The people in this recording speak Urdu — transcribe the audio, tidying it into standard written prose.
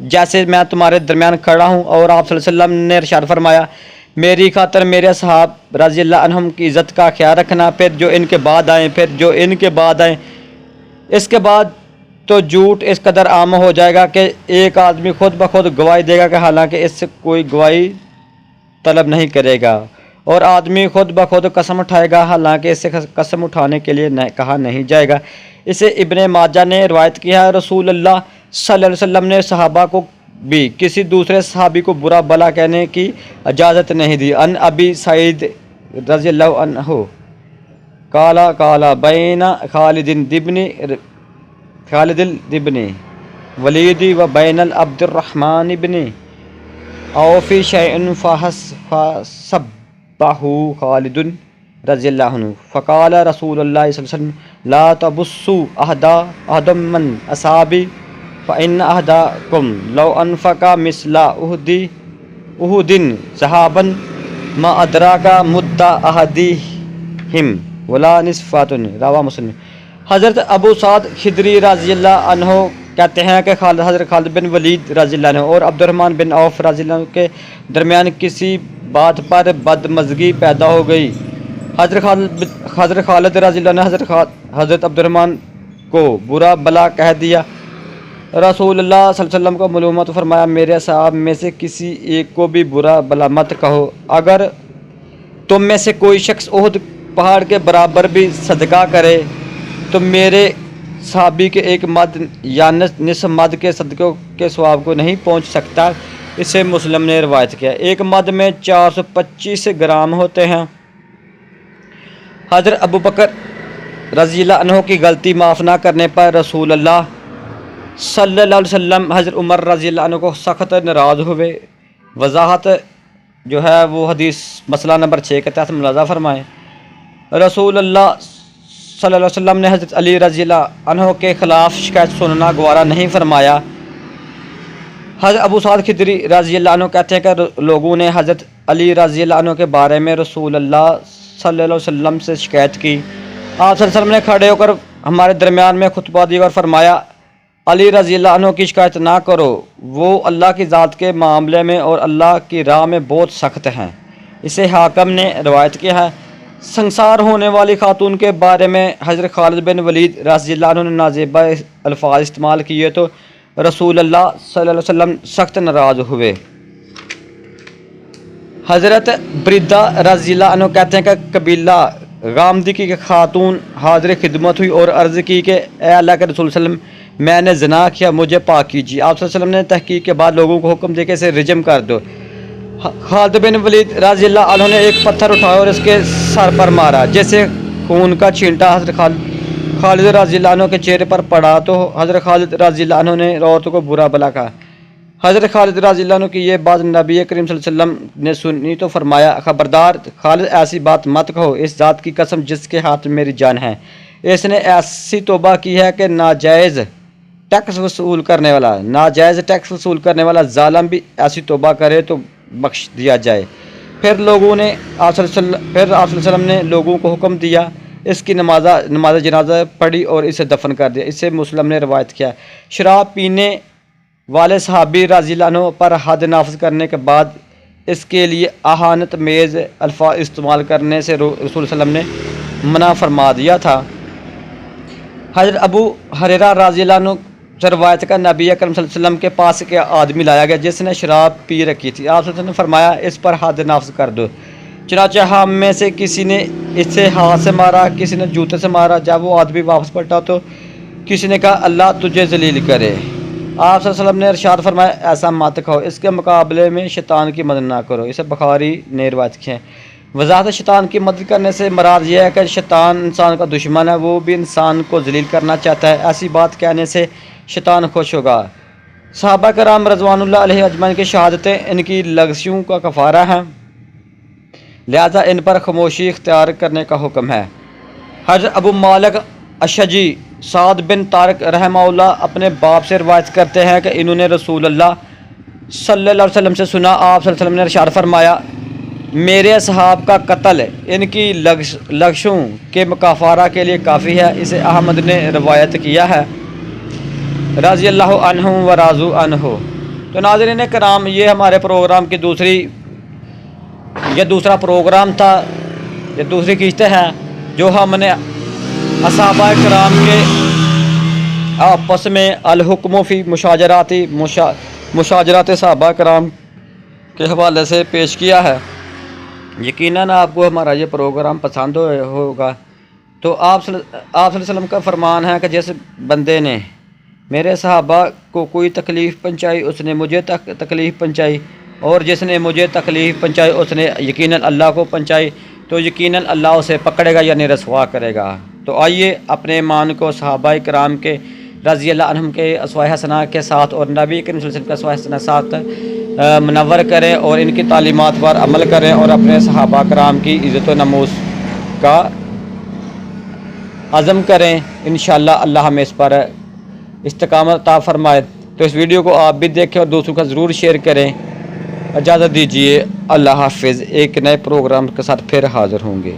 جیسے میں تمہارے درمیان کھڑا ہوں، اور آپ صلی اللہ علیہ وسلم نے ارشاد فرمایا میری خاطر میرے صحاب رضی اللہ عنہم کی عزت کا خیال رکھنا، پھر جو ان کے بعد آئیں، اس کے بعد تو جھوٹ اس قدر عام ہو جائے گا کہ ایک آدمی خود بخود گواہی دے گا کہ حالانکہ اس سے کوئی گواہی طلب نہیں کرے گا، اور آدمی خود بخود قسم اٹھائے گا حالانکہ اس سے قسم اٹھانے کے لیے کہا نہیں جائے گا۔ اسے ابن ماجہ نے روایت کیا ہے۔ رسول اللہ صلی اللہ علیہ وسلم نے صحابہ کو بھی کسی دوسرے صحابی کو برا بلا کہنے کی اجازت نہیں دی۔ ان ابی سعید رضی اللہ عنہ قال بین خالد ابن ولید و بین عبد الرحمن ابن عوف شیء فسبہ خالد رضی اللہ عنہ فقال رسول اللہ صلی اللہ علیہ وسلم لا تبصوا احد من اصحابی فإن احدکم لو انفق مثل احد ذهبا ما ادراک مد احدہم ولا نصفۃ، رواہ مسلم۔ حضرت ابو سعد خدری رضی اللہ عنہ کہتے ہیں کہ حضرت خالد بن ولید رضی اللہ عنہ اور عبد الرحمن بن عوف رضی اللہ عنہ کے درمیان کسی بات پر بدمزگی پیدا ہو گئی۔ حضرت خالد رضی اللہ عنہ حضرت عبد الرحمن کو برا بلا کہہ دیا۔ رسول اللہ صلی اللہ علیہ وسلم کو معلومات فرمایا میرے صحاب میں سے کسی ایک کو بھی برا بلا مت کہو، اگر تم میں سے کوئی شخص احد پہاڑ کے برابر بھی صدقہ کرے تو میرے صحابی کے ایک مد یا نصف مد کے صدقوں کے ثواب کو نہیں پہنچ سکتا۔ اسے مسلم نے روایت کیا۔ ایک مد میں 425 گرام ہوتے ہیں۔ حضرت ابو بکر رضی اللہ عنہ کی غلطی معاف نہ کرنے پر رسول اللہ صلی اللہ علیہ وسلم حضرت عمر رضی اللہ عنہ کو سخت ناراض ہوئے۔ وضاحت جو ہے وہ حدیث مسئلہ نمبر 6 کے تحت ملاحظہ فرمائیں۔ رسول اللہ صلی اللہ علیہ وسلم نے حضرت علی رضی اللہ عنہ کے خلاف شکایت سننا گوارا نہیں فرمایا۔ حضرت ابو سعد خدری رضی اللہ عنہ کہتے ہیں کہ لوگوں نے حضرت علی رضی اللہ عنہ کے بارے میں رسول اللہ صلی اللہ علیہ وسلم سے شکایت کی۔ آپ صلی اللہ علیہ وسلم نے کھڑے ہو کر ہمارے درمیان میں خطبہ دی اور فرمایا علی رضی اللہ عنہ کی شکایت نہ کرو، وہ اللہ کی ذات کے معاملے میں اور اللہ کی راہ میں بہت سخت ہیں۔ اسے حاکم نے روایت کیا ہے۔ سنسار ہونے والی خاتون کے بارے میں حضرت خالد بن ولید رضی اللہ عنہ نے نازیبہ الفاظ استعمال کیے تو رسول اللہ صلی اللہ علیہ وسلم سخت ناراض ہوئے۔ حضرت بریدہ رضی اللہ عنہ کہتے ہیں کہ قبیلہ غامدی کی خاتون حاضر خدمت ہوئی اور عرض کی کہ اے اللہ کے رسول صلی اللہ علیہ وسلم میں نے زنا کیا، مجھے پاک کیجیے۔ آپ صلی اللہ علیہ وسلم نے تحقیق کے بعد لوگوں کو حکم دے کہ اسے رجم کر دو۔ خالد بن ولید رضی اللہ عنہ نے ایک پتھر اٹھایا اور اس کے سر پر مارا، جیسے خون کا چھینٹا حضرت خالد رضی اللہ عنہ کے چہرے پر پڑا تو حضرت خالد رضی اللہ عنہ نے عورتوں کو برا بلا کہا۔ حضرت خالد رضی اللہ عنہ کی یہ بات نبی کریم صلی اللہ علیہ وسلم نے سنی تو فرمایا خبردار خالد ایسی بات مت کہو، اس ذات کی قسم جس کے ہاتھ میں میری جان ہے، اس نے ایسی توبہ کی ہے کہ ناجائز ٹیکس وصول کرنے والا ظالم بھی ایسی توبہ کرے تو بخش دیا جائے۔ پھر آپ صلی اللہ علیہ وسلم نے لوگوں کو حکم دیا، اس کی نماز جنازہ پڑھی اور اسے دفن کر دیا۔ اسے مسلم نے روایت کیا۔ شراب پینے والے صحابی رضی اللہ عنہ پر حد نافذ کرنے کے بعد اس کے لیے اہانت میز الفاظ استعمال کرنے سے رسول صلی اللہ علیہ وسلم نے منع فرما دیا تھا۔ حضرت ابو ہریرہ رضی اللہ عنہ سے روایت کا نبی اکرم صلی اللہ علیہ وسلم کے پاس ایک آدمی لایا گیا جس نے شراب پی رکھی تھی۔ آپ صلی اللہ علیہ وسلم نے فرمایا اس پر حد نافذ کر دو۔ چنانچہ ہم میں سے کسی نے اسے ہاتھ سے مارا، کسی نے جوتے سے مارا۔ جب وہ آدمی واپس پلٹا تو کسی نے کہا اللہ تجھے ذلیل کرے۔ آپ صلی اللہ علیہ وسلم نے ارشاد فرمایا ایسا مت کہو، اس کے مقابلے میں شیطان کی مدد نہ کرو۔ اسے بخاری نے روایت کی ہے۔ وضاحت شیطان کی مدد کرنے سے مراد یہ ہے کہ شیطان انسان کا دشمن ہے، وہ بھی انسان کو ذلیل کرنا چاہتا ہے۔ ایسی بات کہنے سے شیطان خوش ہوگا۔ صحابہ کرام رضوان اللہ علیہ اجمعین کی شہادتیں ان کی لغزشوں کا کفارہ ہیں، لہذا ان پر خاموشی اختیار کرنے کا حکم ہے۔ حضرت ابو مالک اشجعی سعد بن طارق رحمہ اللہ اپنے باپ سے روایت کرتے ہیں کہ انہوں نے رسول اللہ صلی اللہ علیہ وسلم سے سنا، آپ صلی اللہ علیہ وسلم نے ارشاد فرمایا میرے اصحاب کا قتل ان کی لغزشوں کے کفارہ کے لیے کافی ہے۔ اسے احمد نے روایت کیا ہے۔ رضی اللہ عنہ و راضوا عنہ۔ تو ناظرین کرام یہ ہمارے پروگرام کی دوسرا پروگرام تھا، یہ دوسری قسط ہے جو ہم نے صحابہ کرام کے آپس میں الحکم فی مشاجرات صحابہ کرام کے حوالے سے پیش کیا ہے۔ یقیناً آپ کو ہمارا یہ پروگرام پسند ہوگا۔ تو آپ صلی اللہ علیہ وسلم کا فرمان ہے کہ جس بندے نے میرے صحابہ کو کوئی تکلیف پہنچائی اس نے مجھے تکلیف پہنچائی، اور جس نے مجھے تکلیف پہنچائی اس نے یقیناً اللہ کو پہنچائی، تو یقیناً اللہ اسے پکڑے گا یعنی رسوا کرے گا۔ تو آئیے اپنے ایمان کو صحابہ کرام کے رضی اللہ عنہم کے اسوہ حسنہ کے ساتھ اور نبی کریم صلی اللہ علیہ وسلم کے اسوہ حسنہ ساتھ منور کریں اور ان کی تعلیمات پر عمل کریں اور اپنے صحابہ کرام کی عزت و نموز کا عزم کریں۔ انشاءاللہ اللہ ہمیں اس پر استقامت عطا فرمائے۔ تو اس ویڈیو کو آپ بھی دیکھیں اور دوسروں کا ضرور شیئر کریں۔ اجازت دیجیے، اللہ حافظ۔ ایک نئے پروگرام کے ساتھ پھر حاضر ہوں گے۔